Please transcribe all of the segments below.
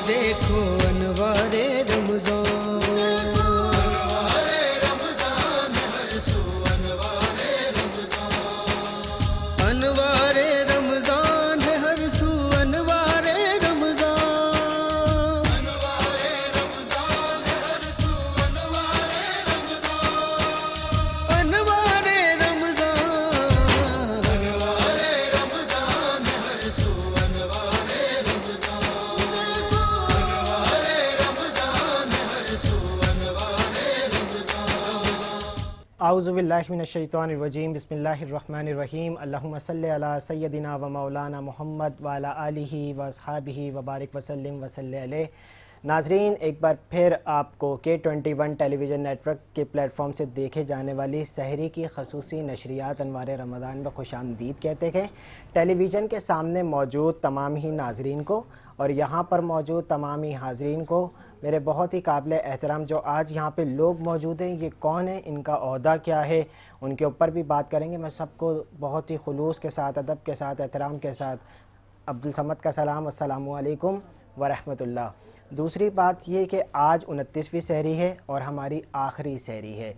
دیکھو انوار رمضان، انوار رمضان ہے ہر سو، انوار رمضان، انوار اعوذ باللہ من الشیطان الرجیم، بسم اللہ الرحمن الرحیم، اللہم صلی علی سیدنا و مولانا محمد وعلی آلہ و اصحابہ وبارک وسلم وصلی علیہ۔ ناظرین، ایک بار پھر آپ کو K21 ٹیلی ویژن نیٹ ورک کے پلیٹ فارم سے دیکھے جانے والی سحری کی خصوصی نشریات انوار رمضان میں خوش آمدید کہتے ہیں۔ ٹیلی ویژن کے سامنے موجود تمام ہی ناظرین کو اور یہاں پر موجود تمام ہی حاضرین کو میرے بہت ہی قابل احترام جو آج یہاں پہ لوگ موجود ہیں، یہ کون ہیں، ان کا عہدہ کیا ہے، ان کے اوپر بھی بات کریں گے۔ میں سب کو بہت ہی خلوص کے ساتھ، ادب کے ساتھ، احترام کے ساتھ عبدالصمد کا سلام، السلام علیکم ورحمۃ اللہ۔ دوسری بات یہ کہ آج 29ویں سحری ہے اور ہماری آخری سحری ہے۔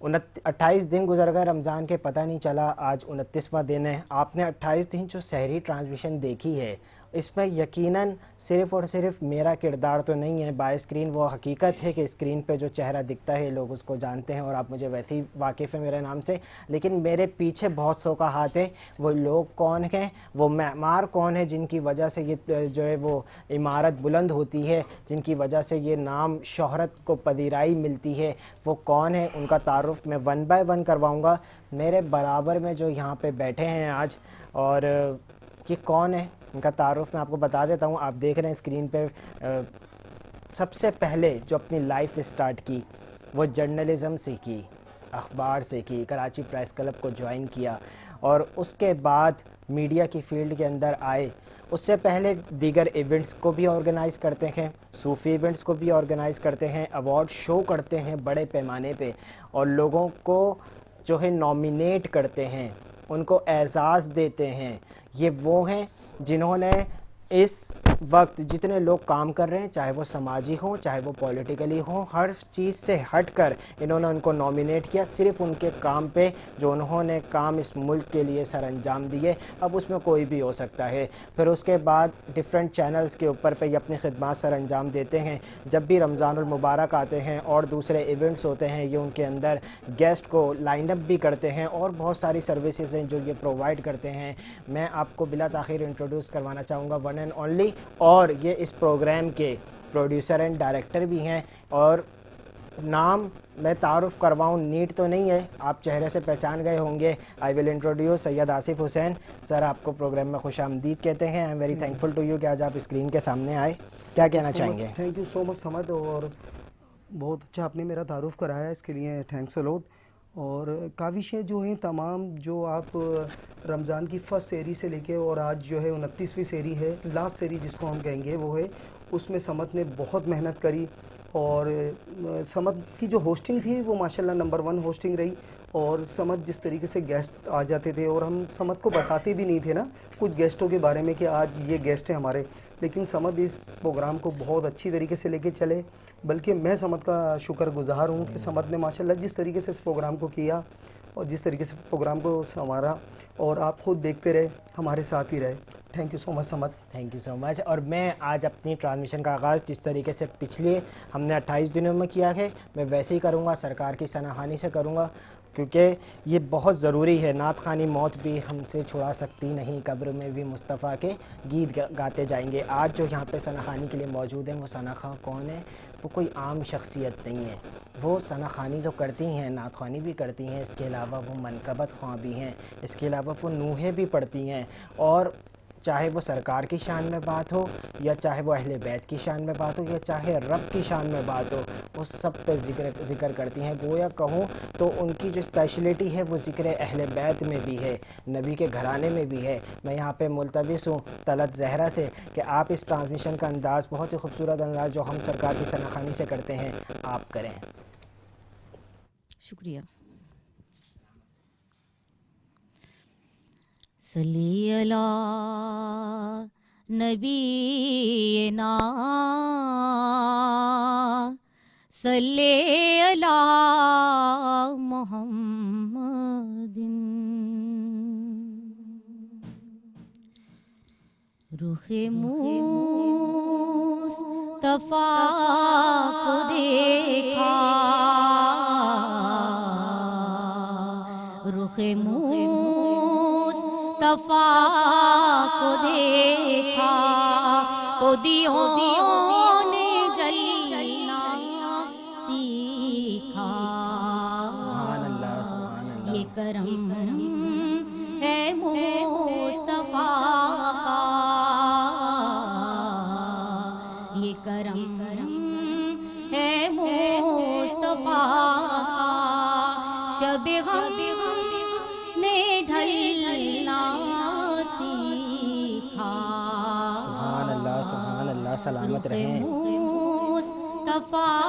28 دن گزر گئے رمضان کے، پتہ نہیں چلا آج 29واں دن ہے۔ آپ نے 28 دن جو سحری ٹرانسمیشن دیکھی ہے، اس میں یقیناً صرف اور صرف میرا کردار تو نہیں ہے، بائی اسکرین وہ حقیقت ہے کہ اسکرین پہ جو چہرہ دکھتا ہے لوگ اس کو جانتے ہیں اور آپ مجھے ویسے ہی واقف ہیں میرے نام سے، لیکن میرے پیچھے بہت سو کا ہاتھ ہے۔ وہ لوگ کون ہیں، وہ معمار کون ہے جن کی وجہ سے یہ جو ہے وہ عمارت بلند ہوتی ہے، جن کی وجہ سے یہ نام شہرت کو پذیرائی ملتی ہے، وہ کون ہے، ان کا تعارف میں ون بائی ون کرواؤں گا۔ میرے برابر میں جو یہاں پہ بیٹھے ہیں آج، اور یہ کون ہے ان کا تعارف میں آپ کو بتا دیتا ہوں۔ آپ دیکھ رہے ہیں اسکرین پہ، سب سے پہلے جو اپنی لائف اسٹارٹ کی وہ جرنلزم سے کی، اخبار سے کی، کراچی پریس کلب کو جوائن کیا اور اس کے بعد میڈیا کی فیلڈ کے اندر آئے۔ اس سے پہلے دیگر ایونٹس کو بھی آرگنائز کرتے ہیں، صوفی ایونٹس کو بھی آرگنائز کرتے ہیں، ایوارڈ شو کرتے ہیں بڑے پیمانے پہ، اور لوگوں کو جو ہے نامینیٹ کرتے ہیں، ان کو اعزاز دیتے ہیں۔ یہ وہ ہیں جنہوں نے اس وقت جتنے لوگ کام کر رہے ہیں، چاہے وہ سماجی ہوں، چاہے وہ پولیٹیکلی ہوں، ہر چیز سے ہٹ کر انہوں نے ان کو نامینیٹ کیا، صرف ان کے کام پہ جو انہوں نے کام اس ملک کے لیے سر انجام دیے۔ اب اس میں کوئی بھی ہو سکتا ہے۔ پھر اس کے بعد ڈیفرنٹ چینلز کے اوپر پہ یہ اپنی خدمات سر انجام دیتے ہیں۔ جب بھی رمضان المبارک آتے ہیں اور دوسرے ایونٹس ہوتے ہیں، یہ ان کے اندر گیسٹ کو لائن اپ بھی کرتے ہیں اور بہت ساری سروسز ہیں جو یہ پرووائڈ کرتے ہیں۔ میں آپ کو بلا تاخیر انٹروڈیوس کروانا چاہوں گا ون اینڈ اونلی، اور یہ اس پروگرام کے پروڈیوسر اینڈ ڈائریکٹر بھی ہیں، اور نام میں تعارف کرواؤں نیٹ تو نہیں ہے، آپ چہرے سے پہچان گئے ہوں گے۔ آئی ول انٹروڈیوس سید آصف حسین سر، آپ کو پروگرام میں خوش آمدید کہتے ہیں۔ I am very thankful to you کہ آج آپ اسکرین کے سامنے آئے۔ کیا کہنا چاہیں گے؟ تھینک یو سو مچ سمد، اور بہت اچھا آپ نے میرا تعارف کرایا، اس کے لیے تھینکس الاٹ۔ اور کاوشیں جو ہیں تمام، جو آپ رمضان کی فرسٹ سیری سے لے کے اور آج جو ہے 29ویں سیری ہے، لاسٹ سیری جس کو ہم کہیں گے وہ ہے، اس میں سمت نے بہت محنت کری، اور سمت کی جو ہوسٹنگ تھی وہ ماشاءاللہ نمبر 1 ہوسٹنگ رہی۔ اور سمت جس طریقے سے گیسٹ آ جاتے تھے، اور ہم سمت کو بتاتے بھی نہیں تھے نا کچھ گیسٹوں کے بارے میں کہ آج یہ گیسٹ ہیں ہمارے، لیکن سمت اس پروگرام کو بہت اچھی طریقے سے لے کے چلے۔ بلکہ میں سمت کا شکر گزار ہوں کہ سمت نے ماشاءاللہ جس طریقے سے اس پروگرام کو کیا اور جس طریقے سے پروگرام کو سنوارا، اور آپ خود دیکھتے رہے، ہمارے ساتھ ہی رہے۔ تھینک یو سو مچ سمت۔ تھینک یو سو مچ۔ اور میں آج اپنی ٹرانسمیشن کا آغاز جس طریقے سے پچھلے ہم نے 28 دنوں میں کیا ہے، میں ویسے ہی کروں گا، سرکار کی ثنا خوانی سے کروں گا، کیونکہ یہ بہت ضروری ہے۔ نعت خوانی موت بھی ہم سے چھڑا سکتی نہیں، قبر میں بھی مصطفیٰ کے گیت گاتے جائیں گے۔ آج جو یہاں پہ ثنا خوانی کے لیے موجود ہیں، وہ ثنا خواں کون ہے؟ وہ کوئی عام شخصیت نہیں ہے، وہ ثنا خوانی تو کرتی ہیں، نعت خوانی بھی کرتی ہیں، اس کے علاوہ وہ منقبت خواں بھی ہیں، اس کے علاوہ وہ نوحے بھی پڑھتی ہیں، اور چاہے وہ سرکار کی شان میں بات ہو، یا چاہے وہ اہل بیت کی شان میں بات ہو، یا چاہے رب کی شان میں بات ہو، وہ سب پہ ذکر کرتی ہیں۔ گویا کہوں تو ان کی جو اسپیشلٹی ہے وہ ذکر اہل بیت میں بھی ہے، نبی کے گھرانے میں بھی ہے۔ میں یہاں پہ ملتمس ہوں طلعت زہرا سے کہ آپ اس ٹرانسمیشن کا انداز، بہت ہی خوبصورت انداز جو ہم سرکار کی ثنا خوانی سے کرتے ہیں، آپ کریں۔ شکریہ۔ صلی علی نبینا صلی علی محمد رخ مصطفیٰ کو دیکھا رخ مصطفیٰ کو دیکھا تو دیوں نے جلنا سیکھا سبحان اللہ سبحان اللہ. یہ کرم ہے مصطفیٰ کا یہ کرم ہے مصطفیٰ کا شب غم نے ڈھلنا سیکھا سبحان اللہ سبحان اللہ. سلامت رہیں. مصطفیٰ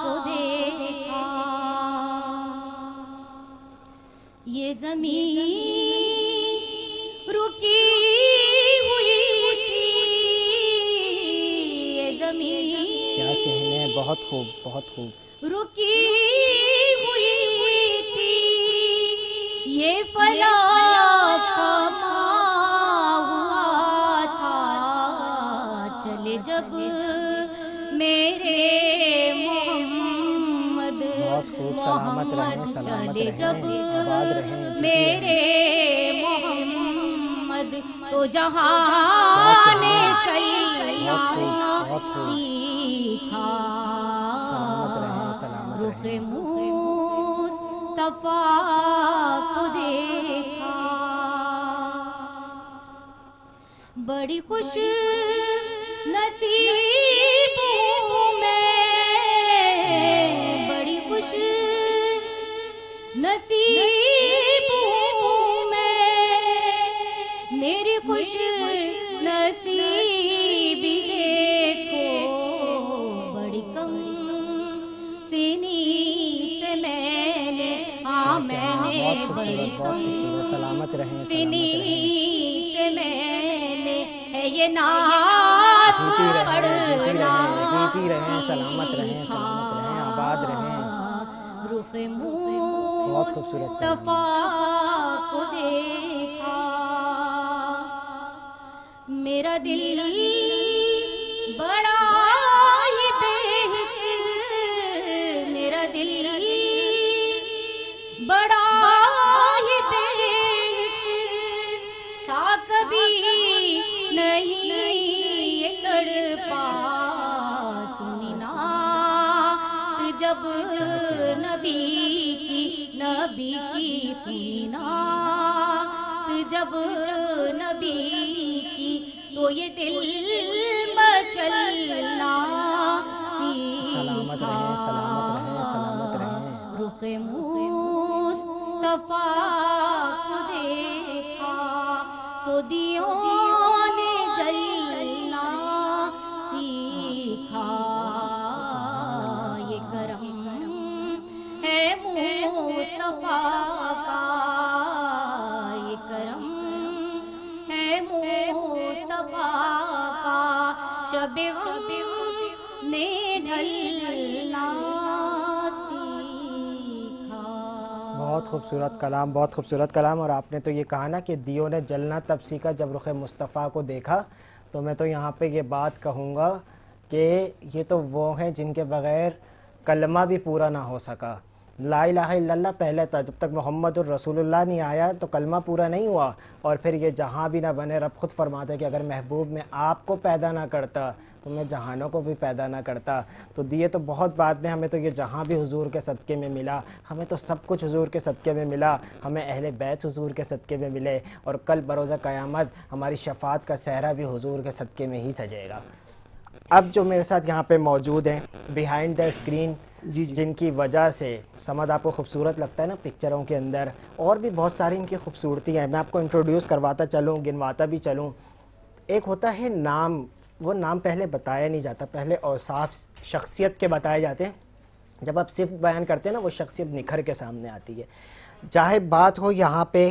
کو دیکھا یہ زمین رکی ہوئی تھی یہ زمین کیا کہنے. بہت خوب بہت خوب. رکی ہوئی تھی یہ فلک کما ہوا تھا چلے جب میرے محمد بہت خوب. سلامت رہیں سلامت چلے جب رہیں. آباد رہیں. میرے محمد تو جہاں نے چلنا سیکھا سلامت رہیں سلامت رخ رہیں. مصطفیٰ کو دیکھا بڑی خوش نصیب ہوں میں بڑی خوش نصیب ہوں میں میری خوش نصیبی دیکھو بڑی کم سینی سے میں نے میں نے بڑی کم سلامت رہیں سینی سے میں نے ہے یہ نعت پڑھنا جیتی رہیں. سلامت رہیں سلامت رہیں. آباد رہیں. رخ بہت خوبصورت. مصطفیٰ کو دیکھا میرا دل بڑا ہی بے حس میرا دل بڑا ہی بے حس تھا کبھی نہیں یہ تڑپا سنی نعت جب نبی کی سنی نعت جب نبی کی تو یہ دل مچلنا سلامت سیکھا رہیں سلامت رہیں سلامت رہیں. رخ مصطفیٰ کو دیکھا تو دیوں نے جلنا سیکھا یہ کرم ہے مصطفیٰ کا یہ کرم ہے مصطفیٰ کا شب غم نے ڈھلنا سیکھا بہت خوبصورت کلام بہت خوبصورت کلام. اور آپ نے تو یہ کہا نا کہ دیوں نے جلنا تب سیکھا جب رخ مصطفیٰ کو دیکھا. تو میں تو یہاں پہ یہ بات کہوں گا کہ یہ تو وہ ہیں جن کے بغیر کلمہ بھی پورا نہ ہو سکا. لا الہ الا اللہ پہلے تھا جب تک محمد الرسول اللہ نہیں آیا تو کلمہ پورا نہیں ہوا. اور پھر یہ جہاں بھی نہ بنے رب خود فرماتا ہے کہ اگر محبوب میں آپ کو پیدا نہ کرتا تو میں جہانوں کو بھی پیدا نہ کرتا. تو دیے تو بہت بعد میں ہمیں تو یہ جہاں بھی حضور کے صدقے میں ملا. ہمیں تو سب کچھ حضور کے صدقے میں ملا. ہمیں اہل بیت حضور کے صدقے میں ملے اور کل بروز قیامت ہماری شفاعت کا صحرا بھی حضور کے صدقے میں ہی سجے گا. اب جو میرے ساتھ یہاں پہ موجود ہیں بیہائنڈ دا اسکرین جن کی وجہ سے سمد آپ کو خوبصورت لگتا ہے نا پکچروں کے اندر, اور بھی بہت ساری ان کی خوبصورتی ہیں. میں آپ کو انٹروڈیوس کرواتا چلوں, گنواتا بھی چلوں. ایک ہوتا ہے نام, وہ نام پہلے بتایا نہیں جاتا, پہلے اوصاف شخصیت کے بتائے جاتے ہیں. جب آپ صفت بیان کرتے ہیں نا وہ شخصیت نکھر کے سامنے آتی ہے. چاہے بات ہو یہاں پہ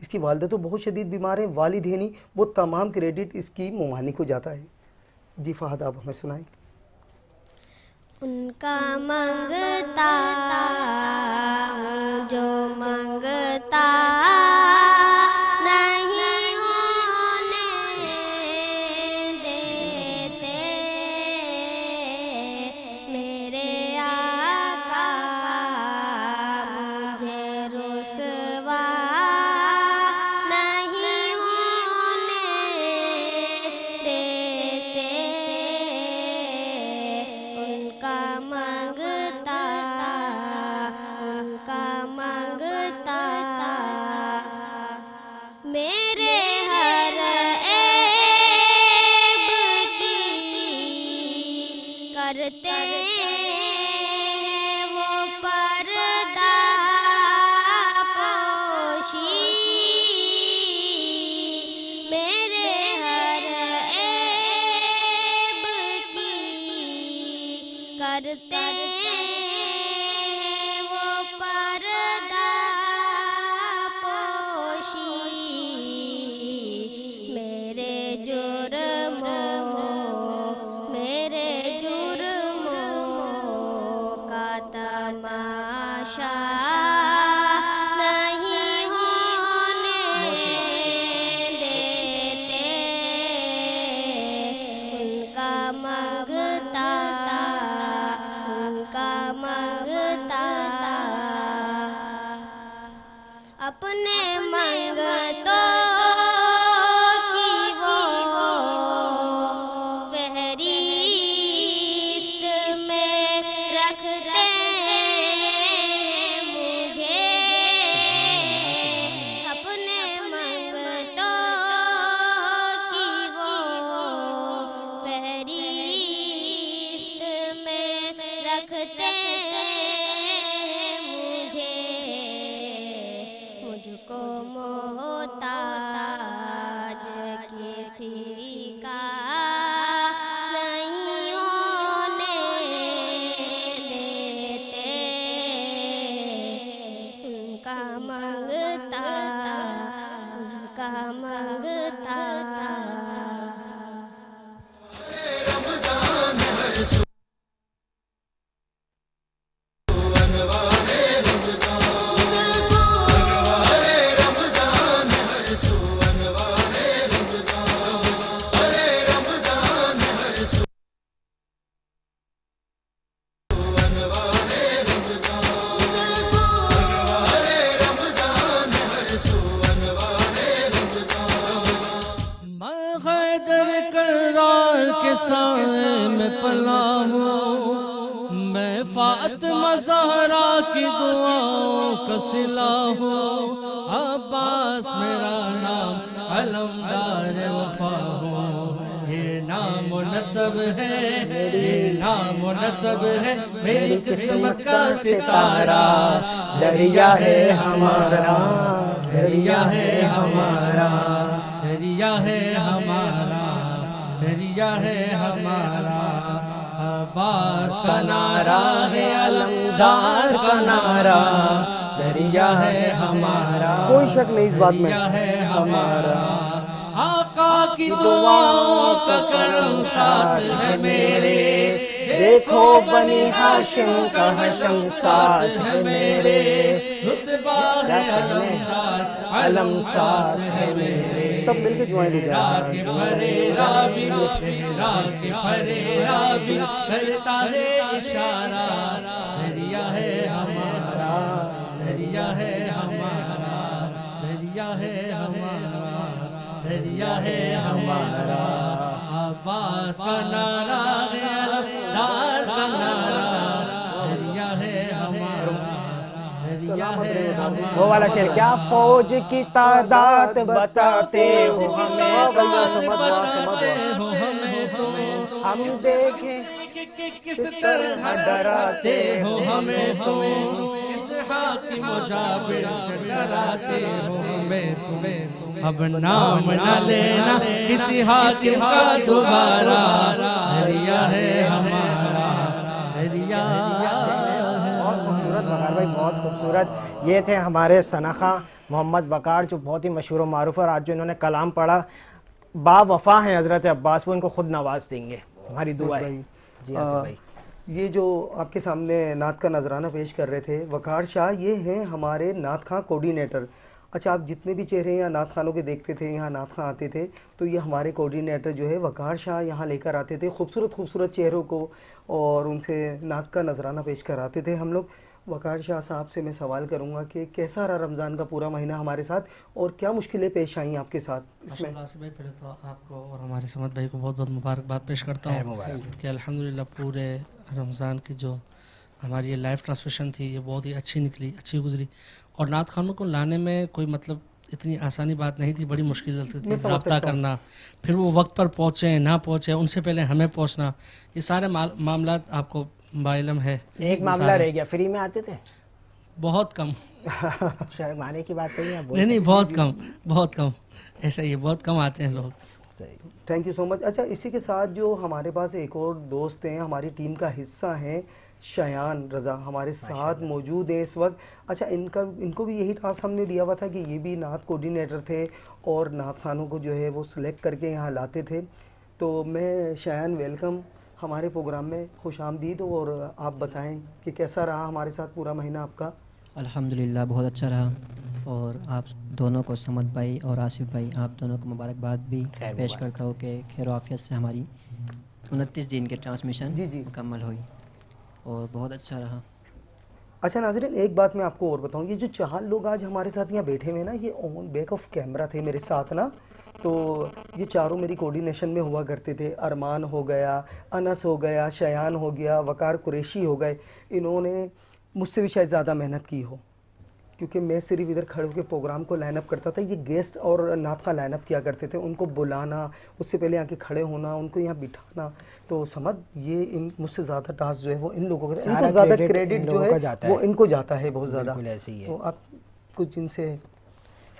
اس کی والدہ تو بہت شدید بیمار ہے، والد ہے نہیں، وہ تمام کریڈٹ اس کی ممانی کو جاتا ہے۔ جی فہد آپ ہمیں سنائیں۔ ان کا منگتا ہوں جو منگتا نہیں ہونے دیتے، میرے آقا مجھے رسوا نہیں ہونے دیتے، ان کا منگتا میرے ہر عیب کی کرتے ہیں وہ پردہ پوشی، میرے ہر عیب کی کرتے ہیں وہ پردہ پوشی، میرے جرموں کا تماشا نہیں ہونے دیتے، ان کا منگتا اپنے منگتوں کی وہ فہرست میں رکھتے ہیں مجھے، اپنے منگتوں کی وہ فہرست میں رکھتے کو محتاج کسی کا نہیں ہونے دیتے، ان کا منگتا سائے میں پناہ ہوں، میں فاطمہ زہرا کی دعاؤں کا صلہ ہوں، عباس میرا نام علمدار وفا ہوں، یہ نام و نسب ہے، یہ نام و نسب ہے، میری قسمت کا ستارہ، دریا ہے ہمارا، دریا ہے ہمارا، دریا ہے ہمارا، دریا ہے ہمارا، عباس کا نعرہ ہے، علمدار کا نعرہ، دریا ہے ہمارا، کوئی شک نہیں اس بات میں، دریا ہے ہمارا، آقا کی دعاؤں کا کرم ساتھ ہے میرے، دیکھو بنی ہاشم کا حشم ساتھ ہے میرے، رتبہ ہے علمدار، علم ساتھ ہے میرے، سب مل کے دعائیں دے جائیں، فریرا بھی کرتا ہے اشارہ، دریا ہے ہمارا، دریا ہے ہمارا، دریا ہے ہمارا، دریا ہے ہمارا، عباس کا نعرہ ہے، علمدار کا نعرہ، دریا ہے ہمارا، دریا ہے ہمارا، وہ والا شعر، کیا فوج کی تعداد بتاتے ہو ہمیں تو، ہم دیکھیں کس طرح ڈراتے ہو ہمیں تو، اس حق کی مجابر سے ڈراتے ہو ہمیں تمہیں، اب نام نہ لینا کسی حاکم کا دوبارہ، دریا ہے ہمارا، دریا ہے، بہت خوبصورت وغیرہ بھائی بہت خوبصورت. یہ تھے ہمارے سنخا محمد وقار جو بہت ہی مشہور و معروف ہے, اور آج جو انہوں نے کلام پڑھا با وفا ہیں حضرت عباس, وہ ان کو خود نواز دیں گے, ہماری دعا ہے. جی بھائی یہ جو آپ کے سامنے نعت کا نذرانہ پیش کر رہے تھے وقار شاہ, یہ ہیں ہمارے نعت خواں کوڈینیٹر. اچھا, آپ جتنے بھی چہرے یہاں نعت خانوں کے دیکھتے تھے, یہاں نعت خواں آتے تھے, تو یہ ہمارے کوڈینیٹر جو ہے وقار شاہ یہاں لے کر آتے تھے خوبصورت خوبصورت چہروں کو, اور ان سے نعت کا نذرانہ پیش کراتے تھے ہم لوگ. وقار شاہ صاحب سے میں سوال کروں گا کہ کیسا رہا رمضان کا پورا مہینہ ہمارے ساتھ, اور کیا مشکلیں پیش آئیں آپ کے ساتھ اس میں؟ آصف بھائی, پہلے تو آپ کو اور ہمارے سمت بھائی کو بہت بہت مبارکباد پیش کرتا ہوں کہ الحمدللہ پورے رمضان کی جو ہماری یہ لائیو ٹرانسمیشن تھی یہ بہت ہی اچھی نکلی, اچھی گزری. اور نعت خانوں کو لانے میں کوئی مطلب اتنی آسانی بات نہیں تھی, بڑی مشکل تھی رابطہ کرنا, پھر وہ وقت پر پہنچیں نہ پہنچیں, ان سے پہلے ہمیں پہنچنا, یہ سارے معاملات آپ کو باعلم ہے. ایک معاملہ رہ گیا, فری میں آتے تھے بہت کم, شرمانے کی بات نہیں بہت کم, بہت کم, ایسا ہی بہت کم آتے ہیں لوگ. تھینک یو سو مچ. اچھا, اسی کے ساتھ جو ہمارے پاس ایک اور دوست ہیں, ہماری ٹیم کا حصہ ہیں, شایان رضا ہمارے ساتھ موجود ہیں اس وقت. اچھا, ان کو بھی یہی ٹاسک ہم نے دیا ہوا تھا کہ یہ بھی نعت کوڈینیٹر تھے اور نعت خانوں کو جو ہے وہ سلیکٹ کر کے یہاں لاتے تھے. تو میں شایان, ویلکم ہمارے پروگرام میں, خوش آمدید. اور آپ بتائیں کہ کیسا رہا ہمارے ساتھ پورا مہینہ آپ کا؟ الحمدللہ بہت اچھا رہا, اور آپ دونوں کو سمد بھائی اور آصف بھائی آپ دونوں کو مبارکباد بھی پیش کرتا ہوں کہ خیر و عافیت سے ہماری 29 دن کی ٹرانسمیشن مکمل ہوئی اور بہت اچھا رہا. اچھا ناظرین, ایک بات میں آپ کو اور بتاؤں, یہ جو 4 لوگ آج ہمارے ساتھ یہاں بیٹھے ہوئے نا, یہ آن بیک آف کیمرہ تھے میرے ساتھ نا, تو یہ چاروں میری کوڈینیشن میں ہوا کرتے تھے. ارمان ہو گیا, انس ہو گیا, شایان ہو گیا, وقار قریشی ہو گئے. انہوں نے مجھ سے بھی شاید زیادہ محنت کی ہو, کیونکہ میں صرف ادھر کھڑے ہو کے پروگرام کو لائن اپ کرتا تھا. یہ گیسٹ اور نعت خواں لائن اپ کیا کرتے تھے, ان کو بلانا, اس سے پہلے آ کے کھڑے ہونا, ان کو یہاں بٹھانا. تو سمجھ, یہ مجھ سے زیادہ ٹاسک جو ہے وہ ان لوگوں کا, ان کو زیادہ کریڈٹ جو ہے وہ ان کو جاتا ہے بہت زیادہ. تو آپ کچھ ان سے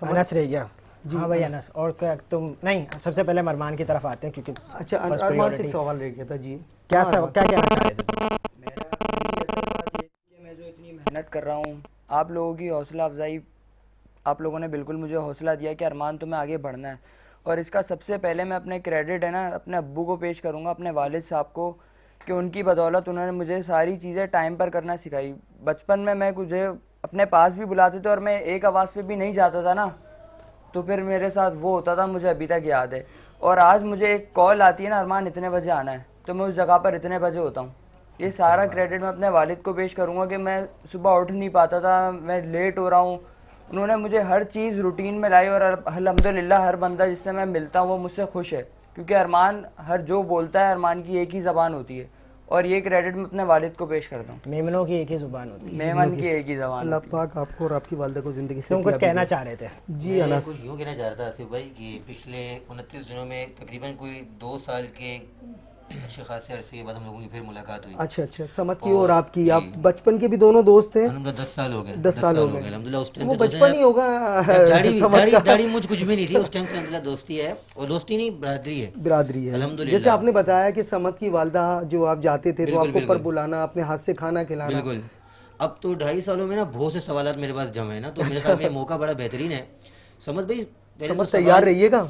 انس رہ گیا. ہاں بھائی انس, اور کیا تم نہیں, سب سے پہلے ارمان کی طرف آتے ہیں کیونکہ اچھا ارمان سے ایک سوال رہ گیا تھا. جی کیا کہنا چاہ رہے تھے؟ میں جو اتنی محنت کر رہا ہوں, آپ لوگوں کی حوصلہ افزائی, آپ لوگوں نے بالکل مجھے حوصلہ دیا کہ ارمان تمہیں آگے بڑھنا ہے. اور اس کا سب سے پہلے میں اپنے کریڈٹ ہے نا اپنے ابو کو پیش کروں گا, اپنے والد صاحب کو, کہ ان کی بدولت انہوں نے مجھے ساری چیزیں ٹائم پر کرنا سکھائی. بچپن میں مجھے اپنے پاس بھی بلاتے تھے اور میں ایک آواز پہ بھی نہیں جاتا تھا نا, تو پھر میرے ساتھ وہ ہوتا تھا, مجھے ابھی تک یاد ہے. اور آج مجھے ایک کال آتی ہے نا, ارمان اتنے بجے آنا ہے, تو میں اس جگہ پر اتنے بجے ہوتا ہوں. یہ سارا کریڈٹ میں اپنے والد کو پیش کروں گا کہ میں صبح اٹھ نہیں پاتا تھا, میں لیٹ ہو رہا ہوں. انہوں نے مجھے ہر چیز روٹین میں لائی, اور الحمدللہ ہر بندہ جس سے میں ملتا ہوں وہ مجھ سے خوش ہے, کیونکہ ارمان ہر جو بولتا ہے ارمان کی ایک ہی زبان ہوتی ہے. اور یہ کریڈٹ میں اپنے والد کو پیش کرتا ہوں. میمنوں کی ایک ہی زبان ہوتی ہے, میمن کی ایک ہی زبان. اللہ پاک آپ کو اور آپ کی والدہ کو زندگی سے. تم کچھ کہنا چاہ رہے تھے؟ جی انس. میں یوں کہنا چاہ رہا تھا آصف بھائی کہ پچھلے 29 دنوں میں تقریباً کوئی 2 سال کے اچھے خاصے عرصے کے بعد ہم لوگوں کی پھر ملاقات ہوئی. اچھا اچھا, سمت کی اور آپ کی, آپ بچپن کے بھی دونوں دوست ہیں. الحمدللہ 10 سال ہو گئے. 10 سال ہو گئے الحمدللہ. اس ٹائم وہ بچپن ہی ہوگا, داڑھی مجھ کچھ بھی نہیں تھی اس ٹائم سے. الحمدللہ دوستی ہے, اور دوستی نہیں برادری ہے. برادری ہے الحمدللہ. جیسے آپ نے بتایا کہ سمت کی والدہ جو آپ جاتے تھے تو آپ کو اوپر بلانا, اپنے ہاتھ سے کھانا کھلانا. بالکل. اب تو 2.5 سالوں میں نا بہت سے سوالات میرے پاس جمع ہیں نا, تو میرے خیال میں موقع بڑا بہترین ہے. سمت بھائی سمت تیار رہیے گا,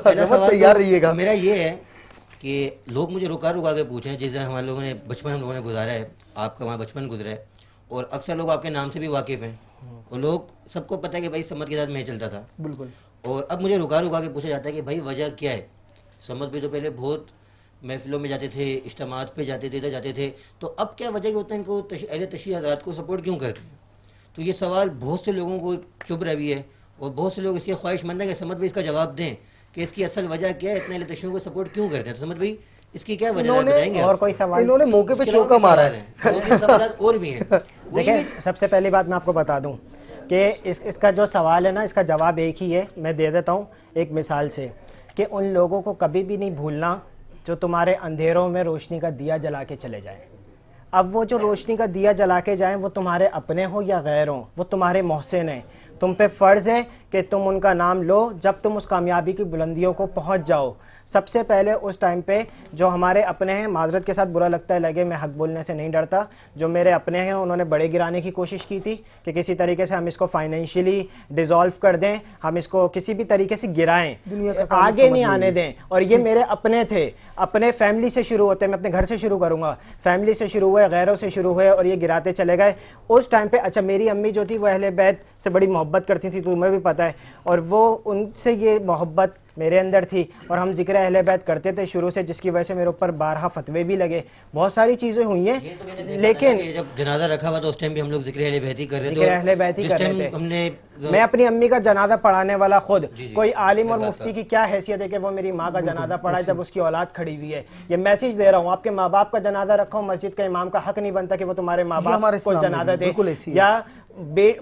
تیار رہیے گا. میرا یہ ہے کہ لوگ مجھے رکا کے پوچھیں, جیسے ہمارے لوگوں نے بچپن ہم لوگوں نے گزارا ہے, آپ کا وہاں بچپن گزرا ہے, اور اکثر لوگ آپ کے نام سے بھی واقف ہیں, اور لوگ سب کو پتہ ہے کہ بھائی سمت کے ساتھ میں چلتا تھا. بالکل. اور اب مجھے رکا کے پوچھا جاتا ہے کہ بھائی وجہ کیا ہے. سمت بھی تو پہلے بہت محفلوں میں جاتے تھے, اجتماعات پہ جاتے تھے, ادھر جاتے تھے, تو اب کیا وجہ کہ ہوتا ہے ان کو اہل تشیع حضرات کو سپورٹ کیوں کرتے ہیں؟ تو یہ سوال بہت سے لوگوں کو چبھ رہی ہے, اور بہت سے لوگ اس کی خواہش مند ہیں کہ سمت بھی اس کا جواب دیں کہ اس کی اصل وجہ کیا ہے, اتنے اہل تشیع کو سپورٹ کیوں کرتے ہیں. تو سمت بھائی اس کی کیا وجہ بتائیں گے؟ اور کوئی سوال؟ انہوں نے موقع پہ چوکا مارا ہے. سوالات اور بھی ہیں. دیکھیں, سب سے پہلی بات میں آپ کو بتا دوں کہ اس کا جو سوال ہے نا, اس کا جواب ایک ہی ہے, میں دے دیتا ہوں ایک مثال سے, کہ ان لوگوں کو کبھی بھی نہیں بھولنا جو تمہارے اندھیروں میں روشنی کا دیا جلا کے چلے جائیں. اب وہ جو روشنی کا دیا جلا کے جائیں, وہ تمہارے اپنے ہوں یا غیر ہوں, وہ تمہارے محسن ہیں. تم پہ فرض ہے کہ تم ان کا نام لو جب تم اس کامیابی کی بلندیوں کو پہنچ جاؤ. سب سے پہلے اس ٹائم پہ جو ہمارے اپنے ہیں, معذرت کے ساتھ برا لگتا ہے لگے, میں حق بولنے سے نہیں ڈرتا, جو میرے اپنے ہیں انہوں نے بڑے گرانے کی کوشش کی تھی کہ کسی طریقے سے ہم اس کو فائنینشلی ڈیزالو کر دیں, ہم اس کو کسی بھی طریقے سے گرائیں, آگے نہیں آنے دیں. اور یہ میرے اپنے تھے, اپنے فیملی سے شروع ہوتے, میں اپنے گھر سے شروع کروں گا, فیملی سے شروع ہوئے, غیروں سے شروع ہوئے, اور یہ گراتے چلے گئے. اس ٹائم پہ اچھا میری امی جو تھی وہ اہل بیت سے بڑی محبت کرتی تھی, تمہیں بھی پتہ ہے, اور وہ ان سے یہ محبت میرے اندر تھی, اور ہم ذکر اہل بیت کرتے تھے شروع سے, جس کی وجہ سے میرے اوپر بارہا فتوے بھی لگے, بہت ساری چیزیں ہوئی ہیں. لیکن جب جنازہ رکھا ہوا تو اس ٹائم بھی ہم لوگ ذکر اہل بیت ہی کر رہے تھے, ذکر اہل بیت ہی کر رہے تھے. میں اپنی امی کا جنازہ پڑھانے والا خود, کوئی عالم اور مفتی کی کیا حیثیت ہے کہ وہ میری ماں کا جنازہ پڑھائے جب اس کی اولاد کھڑی ہوئی ہے. یہ میسج دے رہا ہوں, آپ کے ماں باپ کا جنازہ رکھو, مسجد کا امام کا حق نہیں بنتا کہ وہ تمہارے ماں باپ کو جنازہ دے, یا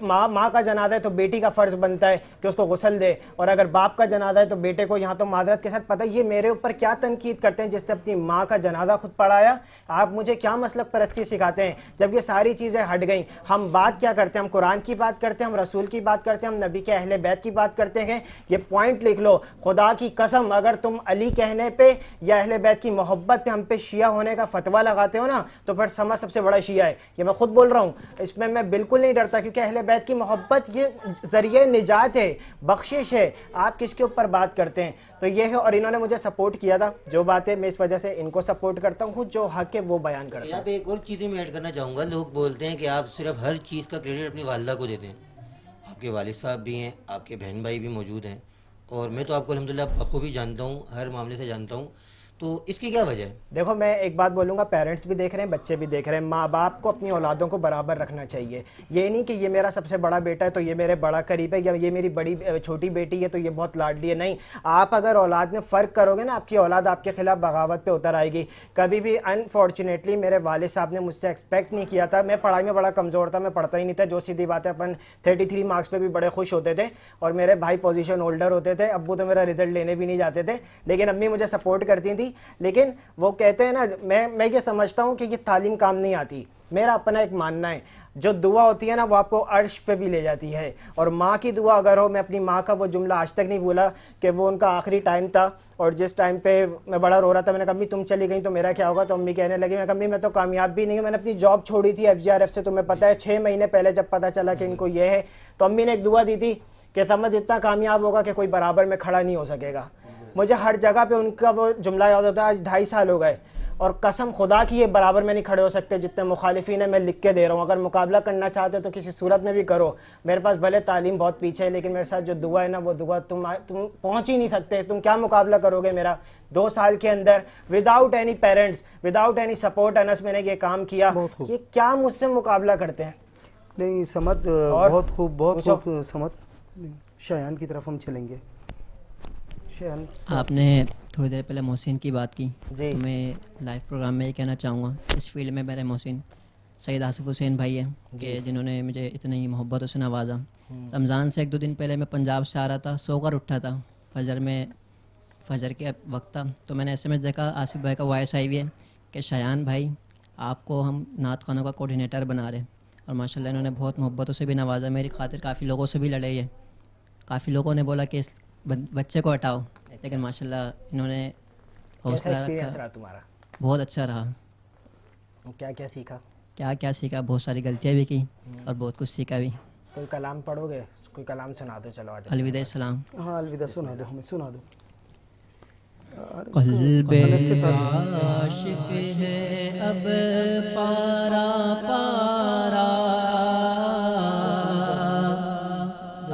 ماں کا جنازہ ہے تو بیٹی کا فرض بنتا ہے کہ اس کو غسل دے, اور اگر باپ کا جنازہ ہے تو بیٹے کو. یہاں تو معذرت کے ساتھ پتہ یہ میرے اوپر کیا تنقید کرتے ہیں, جس نے اپنی ماں کا جنازہ خود پڑھایا. آپ مجھے کیا مسلک پرستی سکھاتے ہیں جب یہ ساری چیزیں ہٹ گئیں. ہم بات کیا کرتے ہیں, ہم قرآن کی بات کرتے ہیں, ہم رسول کی بات کرتے ہیں, ہم نبی کے اہل بیت کی بات کرتے ہیں. یہ پوائنٹ لکھ لو, خدا کی قسم اگر تم علی کہنے پہ یا اہل بیت کی محبت پہ ہم پہ شیعہ ہونے کا فتویٰ لگاتے ہو نا, تو پھر سما سب سے بڑا شیعہ ہے. یہ میں خود بول رہا ہوں, اس میں بالکل نہیں ڈرتا, کیونکہ اہل بیت کی محبت یہ ذریعہ نجات ہے, بخشش ہے. آپ کس کے اوپر بات کرتے ہیں, تو یہ ہے. اور انہوں نے مجھے سپورٹ کیا تھا, جو باتیں میں اس وجہ سے ان کو سپورٹ کرتا ہوں, جو حق ہے وہ بیان کرتا ہوں. یہاں پہ ایک اور چیز میں ایڈ کرنا چاہوں گا, لوگ بولتے ہیں کہ آپ صرف ہر چیز کا کریڈٹ اپنی والدہ کو دیتے ہیں. آپ کے والد صاحب بھی ہیں, آپ کے بہن بھائی بھی موجود ہیں, اور میں تو آپ کو الحمدللہ بخوبی جانتا ہوں, ہر معاملے سے جانتا ہوں, تو اس کی کیا وجہ ہے؟ دیکھو میں ایک بات بولوں گا, پیرنٹس بھی دیکھ رہے ہیں, بچے بھی دیکھ رہے ہیں, ماں باپ کو اپنی اولادوں کو برابر رکھنا چاہیے. یہ نہیں کہ یہ میرا سب سے بڑا بیٹا ہے تو یہ میرے بڑا قریب ہے, یا یہ میری بڑی چھوٹی بیٹی ہے تو یہ بہت لاڈلی ہے. نہیں, آپ اگر اولاد میں فرق کرو گے نا, آپ کی اولاد آپ کے خلاف بغاوت پہ اتر آئے گی. کبھی بھی انفارچونیٹلی میرے والد صاحب نے مجھ سے ایکسپیکٹ نہیں کیا تھا, میں پڑھائی میں بڑا کمزور تھا, میں پڑھتا ہی نہیں تھا, جو سیدھی بات ہے اپن 33 مارکس پہ بھی بڑے خوش ہوتے تھے, اور میرے بھائی پوزیشن ہولڈر ہوتے تھے, ابو تو میرا رزلٹ لینے بھی نہیں جاتے تھے, لیکن امی مجھے سپورٹ کرتی تھیں. لیکن وہ کہتے ہیں نا, میں یہ سمجھتا ہوں کہ یہ تعلیم کام نہیں آتی. میرا اپنا ایک ماننا ہے, جو دعا ہوتی ہے نا وہ آپ کو عرش پہ بھی لے جاتی ہے, اور ماں کی دعا اگر ہو, میں اپنی ماں کا وہ جملہ آج تک نہیں بھولا کہ وہ ان کا آخری ٹائم تھا, اور جس ٹائم پہ میں بڑا رو رہا تھا, میں نے کہا امی تم چلی گئی تو میرا کیا ہوگا, تو امی کہنے لگی, میں کہا امی میں تو کامیاب بھی نہیں ہوں, میں نے اپنی جاب چھوڑی تھی FGRF سے, تمہیں پتہ ہے 6 مہینے پہلے جب پتہ چلا کہ ان کو یہ ہے, تو امی نے ایک دعا دی تھی کہ سمجھ اتنا کامیاب ہوگا کہ کوئی برابر میں کھڑا نہیں ہو سکے گا. مجھے ہر جگہ پہ ان کا وہ جملہ یاد ہوتا ہے. آج 2.5 سال ہو گئے, اور قسم خدا کی یہ برابر میں نہیں کھڑے ہو سکتے جتنے مخالفین ہیں, میں لکھ کے دے رہا ہوں. اگر مقابلہ کرنا چاہتے ہو تو کسی صورت میں بھی کرو, میرے پاس بھلے تعلیم بہت پیچھے ہے, لیکن میرے ساتھ جو دعا ہے نا وہ دعا تم پہنچ ہی نہیں سکتے. تم کیا مقابلہ کرو گے میرا 2 سال کے اندر, without any parents, without any support. Anas میں نے یہ کام کیا, یہ کیا مجھ سے مقابلہ کرتے ہیں. نہیں سمت, بہت خوب, بہت خوب سمت. شایان کی طرف ہم چلیں گے. آپ نے تھوڑی دیر پہلے محسن کی بات کی, تو میں لائیو پروگرام میں یہ کہنا چاہوں گا, اس فیلڈ میں میرے محسن سید آصف حسین بھائی ہیں کہ جنہوں نے مجھے اتنی محبتوں سے نوازا. رمضان سے 1-2 دن پہلے میں پنجاب سے آ رہا تھا, سو کر اٹھا تھا, فجر کے وقت تھا, تو میں نے ایس ایم ایس دیکھا, آصف بھائی کا وائس آئی ہوئی ہے کہ شایان بھائی آپ کو ہم نعت خوانوں کا کوآرڈینیٹر بنا رہے ہیں. اور ماشاء اللہ انہوں نے بہت محبتوں سے بھی نوازا, میری خاطر کافی لوگوں سے بھی لڑے ہیں, کافی لوگوں نے بولا کہ اس بچے کو ہٹاؤ, لیکن ماشاء اللہ انہوں نے حوصلہ رکھا. تمہارا بہت اچھا رہا. کیا کیا سیکھا؟ کیا سیکھا, بہت ساری غلطیاں بھی کی اور بہت کچھ سیکھا بھی. کوئی کلام پڑھو گے, کوئی کلام سنا دو. چلو آج الوداع السلام. ہاں الوداع سنا دو, ہمیں سنا دو. قلب عاشق ہے اب پارا پارا,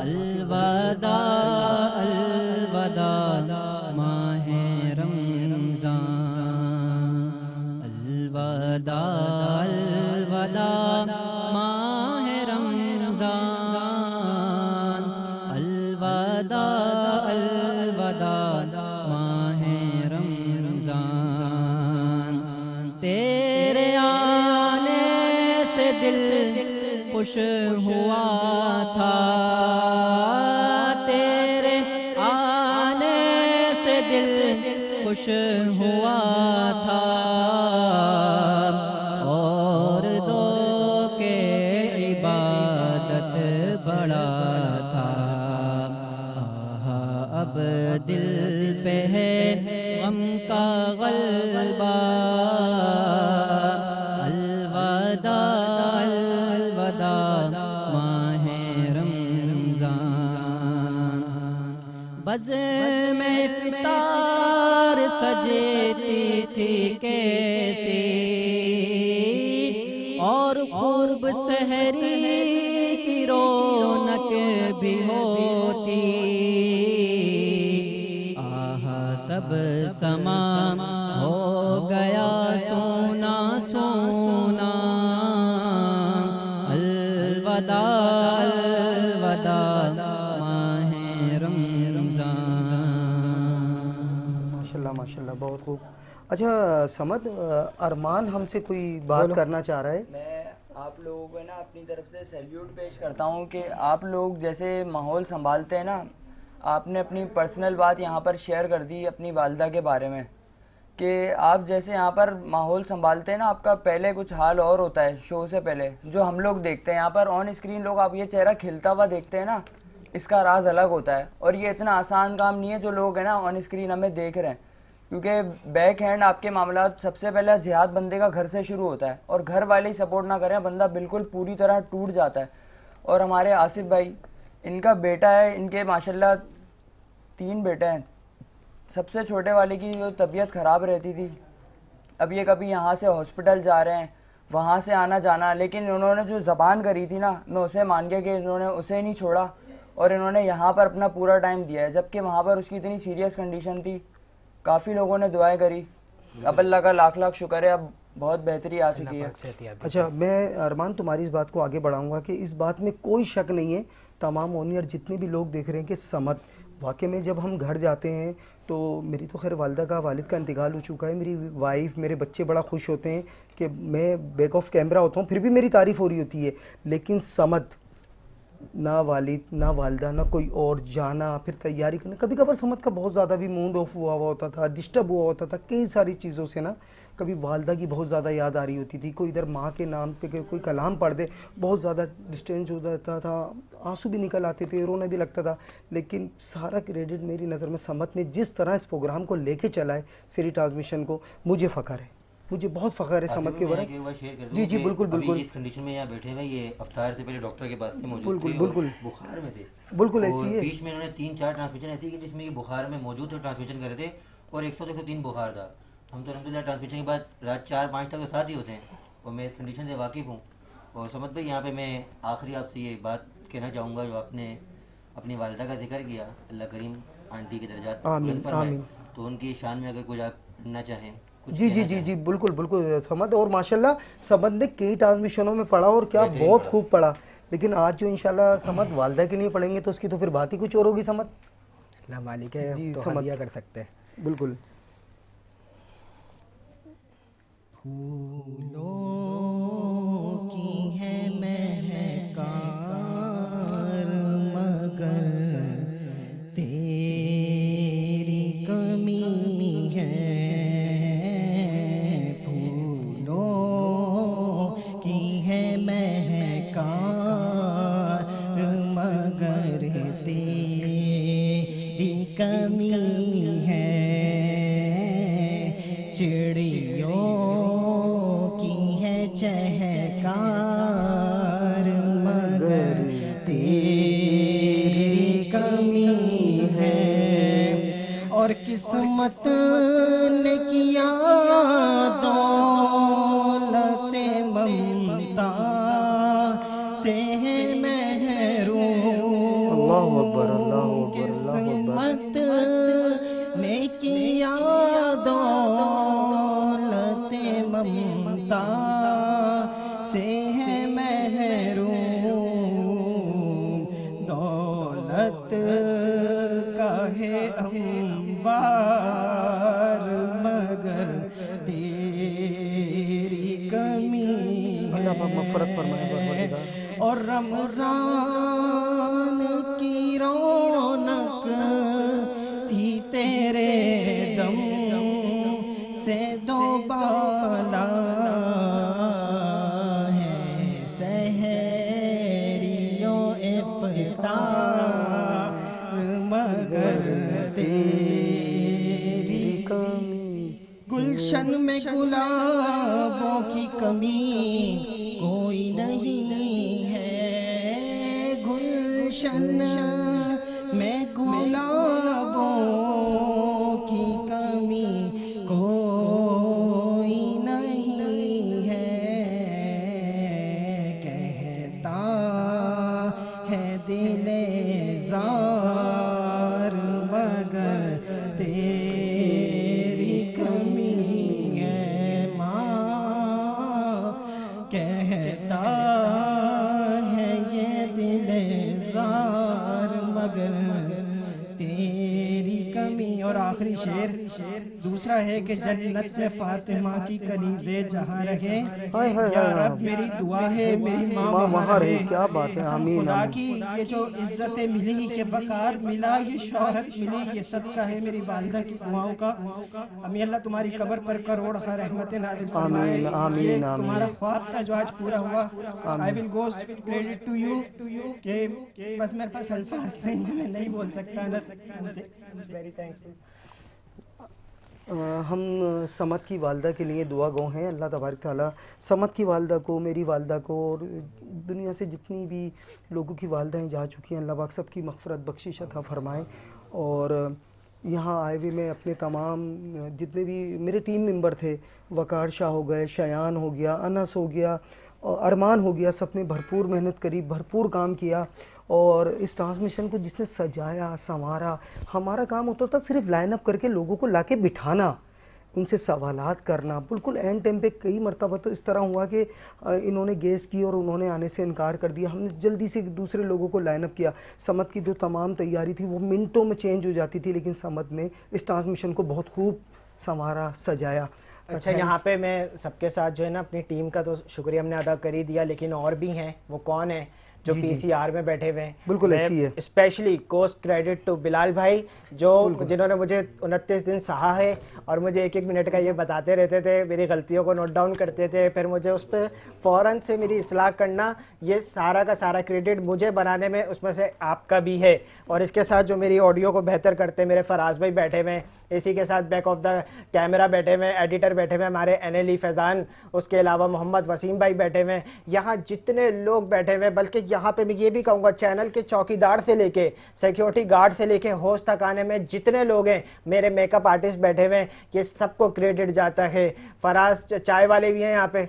الوداع الوداع ماہ رمضان, الوداع الوداع ماہ رمضان, الوداع الوداع ماہ رمضان. تیرے آنے سے دل خوش ہوا تھا, تیرے آنے سے دل خوش ہوا تھا, اور دو کے عبادت بڑا تھا. اب دل پہ ہے کا غلبہ الوداع الوداع ماہ رمضان بزم افطار سجتی تھی کیسی اور خوب سحری کی رونق بھی ہوتی سب سما ہو گیا سونا سونا الوداع الوداع ماہ رمضان. ماشاءاللہ ماشاءاللہ بہت خوب. اچھا سمد، ارمان ہم سے کوئی بات کرنا چاہ رہا ہے. میں آپ لوگوں کو نا اپنی طرف سے سیلیوٹ پیش کرتا ہوں کہ آپ لوگ جیسے ماحول سنبھالتے ہیں نا، آپ نے اپنی پرسنل بات یہاں پر شیئر کر دی اپنی والدہ کے بارے میں کہ آپ جیسے یہاں پر ماحول سنبھالتے ہیں نا، آپ کا پہلے کچھ حال اور ہوتا ہے شو سے پہلے جو ہم لوگ دیکھتے ہیں. یہاں پر آن اسکرین لوگ آپ یہ چہرہ کھلتا ہوا دیکھتے ہیں نا، اس کا راز الگ ہوتا ہے. اور یہ اتنا آسان کام نہیں ہے جو لوگ ہیں نا آن اسکرین ہمیں دیکھ رہے ہیں، کیونکہ بیک ہینڈ آپ کے معاملات سب سے پہلے جہاد بندے کا گھر سے شروع ہوتا ہے، اور گھر والے ہی سپورٹ نہ کریں بندہ بالکل پوری طرح ٹوٹ جاتا ہے. اور ہمارے آصف بھائی، ان کا بیٹا ہے، ان کے ماشاءاللہ 3 بیٹے ہیں. سب سے چھوٹے والے کی جو طبیعت خراب رہتی تھی، اب یہ کبھی یہاں سے ہاسپٹل جا رہے ہیں، وہاں سے آنا جانا، لیکن انہوں نے جو زبان کری تھی نا، میں اسے مان گیا کہ انہوں نے اسے نہیں چھوڑا اور انہوں نے یہاں پر اپنا پورا ٹائم دیا ہے، جبکہ وہاں پر اس کی اتنی سیریس کنڈیشن تھی. کافی لوگوں نے دعائیں کری، اب اللہ کا لاکھ لاکھ شکر ہے اب بہت بہتری آ چکی ہے. اچھا میں ارمان تمہاری اس بات کو آگے بڑھاؤں گا کہ اس بات میں کوئی شک نہیں ہے، تمام اونیئر جتنے بھی لوگ دیکھ رہے ہیں کہ سمد واقعی میں جب ہم گھر جاتے ہیں تو میری تو خیر والدہ کا والد کا انتقال ہو چکا ہے، میری وائف میرے بچے بڑا خوش ہوتے ہیں کہ میں بیک آف کیمرہ ہوتا ہوں پھر بھی میری تعریف ہو رہی ہوتی ہے. لیکن سمد نہ والد نہ والدہ نہ کوئی اور، جانا پھر تیاری کرنا، کبھی کبھار سمد کا بہت زیادہ بھی موڈ آف ہوا ہوتا تھا، ڈسٹرب ہوا ہوتا تھا کئی ساری چیزوں سے نا. کبھی والدہ کی بہت زیادہ یاد آ رہی ہوتی تھی، کوئی ادھر ماں کے نام پہ کوئی کلام پڑھ دے بہت زیادہ ڈسٹینس ہو جاتا تھا، آنسو بھی نکل آتے تھے، رونا بھی لگتا تھا. لیکن سارا کریڈٹ میری نظر میں سمد نے جس طرح اس پروگرام کو لے کے چلا ہے، سیری ٹرانسمیشن کو، مجھے فخر ہے، مجھے بہت فخر ہے سمد کے بارے میں. جی جی بالکل بالکل. اس کنڈیشن میں یہاں بیٹھے ہوئے، یہ افطار سے پہلے ڈاکٹر کے پاس تھے موجود، بالکل بالکل بخار میں تھے، بالکل ایسی ہے. بیچ میں انہوں نے 3-4 ٹرانسمیشن ایسی کی جس میں یہ بخار میں موجود تھے، ٹرانسمیشن کر رہے تھے اور 100-103 بخار تھا. ہم تو الحمدللہ ٹرانسمیشن کے بعد رات 4-5 تک تو ساتھ ہی ہوتے ہیں اور میں اس کنڈیشن سے واقف ہوں. اور سمجھ بھائی یہاں پہ میں آخری آپ سے یہ بات کہنا چاہوں گا، جو آپ نے اپنی والدہ کا ذکر کیا، اللہ کریم آنٹی کے درجات بلند فرمائے، تو ان کی شان میں اگر کچھ آپ پڑھنا چاہیں. جی جی جی جی بالکل بالکل سمد. اور ماشاءاللہ سمد نے کئی ٹرانسمیشنوں میں پڑھا اور کیا بہت خوب پڑھا. لیکن آج جو انشاءاللہ سمد والدہ کے لیے پڑھیں گے تو اس کی تو پھر بات ہی کچھ اور ہوگی. سمد اللہ مالک ہے، تو ہدیہ کر سکتے ہیں. بالکل. پھولوں کی ہے مہکار مگر تیری کمی ہے، پھولوں کی ہے مہکار مگر تیری کمی ہے، چڑیوں چہکار مگر تیری کمی ہے، اور قسمت نے کیا دولت ممتا سے محروم. اللہ اکبر اللہ اکبر. قسمت نے کیا دولت ممتا سے ہے محروم، دولت کا ہے انبار مگر تیری کمی ہے. اللہ پاک مغفرت فرمائے. اور رمضان کی رونق تھی تیرے دم سے دو بالا ہے، سحریوں افطار مگر تیری کمی گلشن میں گلابوں کی کمی کوئی نہیں ہے، گلشن میں گلابوں کی کمی کوئی نہیں ہے، کہتا ہے دل زار مگر تیری کمی ہے ماں، کہتا ہے یہ دل زار مگر تیری کمی۔ اور آخری شعر دوسرا ہے کہ جنت میں فاطمہ کی کنیزیں جہاں رہے، یا رب میری دعا ہے میری ماں وہاں رہے۔ کیا بات ہے، آمین خدا آمین۔ کی یہ جو عزت ملی، یہ وقار ملا، یہ شہرت ملی، یہ صدقہ ہے میری والدہ کی دعاؤں کا۔ امی اللہ تمہاری قبر پر کروڑ رحمت نازل فرمائے۔ آمین آمین یہ آمین۔ تمہارا خواب تھا جو آج پورا ہوا۔ I will go credit to you کہ بس میرے پاس الفاظ نہیں ہیں، میں نہیں بول سکتا نا۔ Very thankful۔ ہم سمد کی والدہ کے لیے دعا گو ہیں، اللہ تبارک تعالیٰ سمد کی والدہ کو، میری والدہ کو، اور دنیا سے جتنی بھی لوگوں کی والدہیں جا چکی ہیں، اللہ پاک سب کی مغفرت بخشش عطا فرمائے۔ اور یہاں آئے ہوئے میں اپنے تمام جتنے بھی میرے ٹیم ممبر تھے، وقار شاہ ہو گئے، شیان ہو گیا، انس ہو گیا، ارمان ہو گیا، سب نے بھرپور محنت کری، بھرپور کام کیا، اور اس ٹرانسمیشن کو جس نے سجایا سنوارا۔ ہمارا کام ہوتا تھا صرف لائن اپ کر کے لوگوں کو لا کے بٹھانا، ان سے سوالات کرنا۔ بالکل اینڈ ٹائم پہ کئی مرتبہ تو اس طرح ہوا کہ انہوں نے گیس کی اور انہوں نے آنے سے انکار کر دیا، ہم نے جلدی سے دوسرے لوگوں کو لائن اپ کیا۔ سمد کی جو تمام تیاری تھی وہ منٹوں میں چینج ہو جاتی تھی، لیکن سمد نے اس ٹرانسمیشن کو بہت خوب سنوارا، سجایا۔ اچھا، یہاں پہ میں سب کے ساتھ جو ہے نا اپنی ٹیم کا تو شکریہ ہم نے ادا کر ہی دیا، لیکن اور بھی ہیں۔ وہ کون ہیں جو پی سی آر میں بیٹھے ہوئے ہیں؟ بالکل ایسی ہے۔ اسپیشلی کوسٹ کریڈٹ ٹو بلال بھائی، جو جنہوں نے مجھے 29 دن سہا ہے اور مجھے ایک ایک منٹ کا یہ بتاتے رہتے تھے، میری غلطیوں کو نوٹ ڈاؤن کرتے تھے، پھر مجھے اس پہ فوراً سے میری اصلاح کرنا، یہ سارا کا سارا کریڈٹ مجھے بنانے میں اس میں سے آپ کا بھی ہے۔ اور اس کے ساتھ جو میری آڈیو کو بہتر کرتے میرے فراز بھائی بیٹھے ہوئے ہیں، اسی کے ساتھ بیک آف دا کیمرہ بیٹھے ہوئے ہیں، ایڈیٹر بیٹھے ہوئے ہیں ہمارے NLE فیضان، اس کے علاوہ محمد وسیم بھائی بیٹھے ہوئے ہیں، یہاں جتنے لوگ بیٹھے ہوئے ہیں، بلکہ یہاں پہ میں یہ بھی کہوں گا چینل کے چوکی دار سے لے کے سیکیورٹی گارڈ سے لے کے ہوسٹ تک آنے میں جتنے لوگ ہیں، میرے میک اپ آرٹسٹ بیٹھے ہوئے ہیں، یہ سب کو کریڈٹ جاتا ہے۔ فراز چائے والے بھی ہیں یہاں پہ،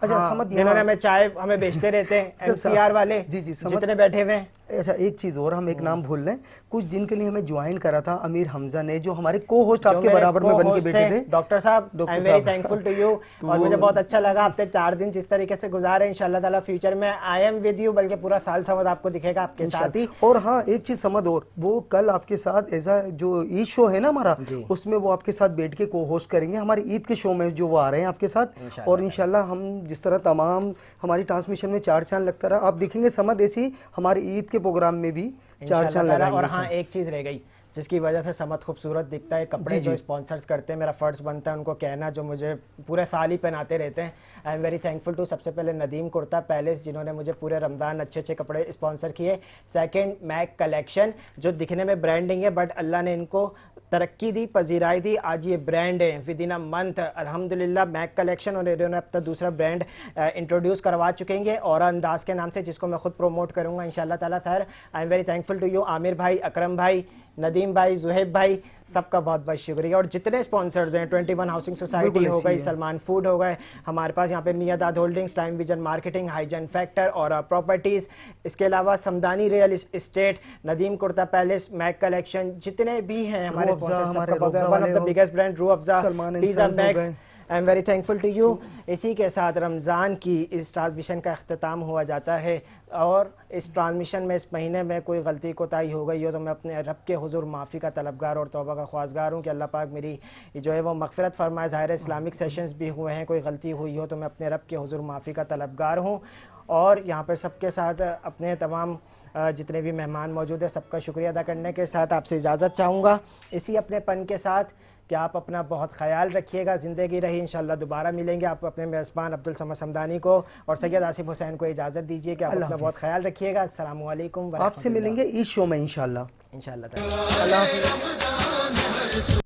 جنہوں نے ہمیں چائے ہمیں بیچتے رہتے ہیں، MCR والے جتنے بیٹھے ہوئے ہیں۔ اچھا ایک چیز اور، ہم ایک نام بھول لیں، کچھ دن کے لیے ہمیں جوائن کرا تھا امیر حمزہ نے، جو ہمارے کو ہوسٹ آپ کے برابر میں بن کے بیٹھے تھے۔ ڈاکٹر صاحب I M very thankful to you, اور مجھے بہت اچھا لگا آپ نے 4 دن جس طریقے سے گزارے۔ انشاءاللہ تعالیٰ فیوچر میں آئی ایم ود یو، بلکہ پورا سال سمد آپ کو دکھے گا آپ کے ساتھ ہی۔ اور ہاں ایک چیز سمد اور، وہ کل آپ کے ساتھ ایزا جو عید شو ہے نا ہمارا، اس میں وہ آپ کے ساتھ بیٹھ کے کو ہوسٹ کریں گے ہمارے عید کے شو میں، جو وہ آ رہے ہیں آپ کے ساتھ۔ اور انشاءاللہ ہم جس طرح تمام ہماری ٹرانسمیشن میں 4 چاند لگتا رہا، آپ دیکھیں گے سمد ایسی ہمارے عید کے پروگرام میں بھی 4 چاند لگائیں گے۔ اور ہاں ایک چیز رہ گئی جس کی وجہ سے سمد خوبصورت دکھتا ہے، کپڑے جو اسپانسرز کرتے ہیں، میرا فرض بنتا ہے ان کو کہنا، جو مجھے پورے سال ہی پہناتے رہتے ہیں۔ I am very thankful to سب سے پہلے ندیم کرتا پیلس، جنہوں نے مجھے پورے رمضان اچھے اچھے کپڑے اسپانسر کیے۔ سیکنڈ میک کلیکشن، جو دکھنے میں برانڈنگ ہے بٹ اللہ نے ان کو ترقی دی، پذیرائی دی، آج یہ برانڈ ہے ود ان اے منتھ الحمدللہ میک کلیکشن، اور انہوں نے اب تک دوسرا برانڈ انٹروڈیوس کروا چکیں گے اور انداز کے نام سے، جس کو میں خود پروموٹ کروں گا انشاءاللہ تعالیٰ خیر۔ I am very thankful to you Aamir بھائی، اکرم بھائی، ندیم بھائی، زہیب بھائی، سب کا بہت بہت شکریہ۔ اور جتنے اسپانسرز ہیں، 21 ہاؤسنگ سوسائٹی ہو گئی، سلمان فوڈ ہو گئے، ہمارے پاس یہاں پہ Miandad holdings, time vision marketing, hygiene factor اور پراپرٹیز، اس کے علاوہ سمدانی ریئل اسٹیٹ، ندیم کرتا پیلس، میک کلیکشن، جتنے بھی ہیں ہمارے one of the biggest brand Rooh Afza, pizza max. I am very thankful to you. اسی کے ساتھ رمضان کی اس ٹرانسمیشن کا اختتام ہوا جاتا ہے، اور اس ٹرانسمیشن میں اس مہینے میں کوئی غلطی کوتاہی ہو گئی ہو تو میں اپنے رب کے حضور معافی کا طلبگار اور توبہ کا خواستگار ہوں کہ اللہ پاک میری جو ہے وہ مغفرت فرمائے۔ ظاہر اسلامک سیشنز بھی ہوئے ہیں، کوئی غلطی ہوئی ہو تو میں اپنے رب کے حضور معافی کا طلبگار ہوں۔ اور یہاں پہ سب کے ساتھ اپنے تمام جتنے بھی مہمان موجود ہیں سب کا شکریہ ادا کرنے کے ساتھ آپ سے اجازت چاہوں گا، اسی اپنے پن کے ساتھ کہ آپ اپنا بہت خیال رکھیے گا۔ زندگی رہی انشاءاللہ دوبارہ ملیں گے۔ آپ اپنے میزبان عبدالصمد صمدانی کو اور سید آصف حسین کو اجازت دیجیے کہ آپ اپنا بہت خیال رکھیے گا۔ السلام علیکم، آپ سے ملیں گے اس شو میں انشاءاللہ۔ انشاءاللہ۔ اللہ حافظ۔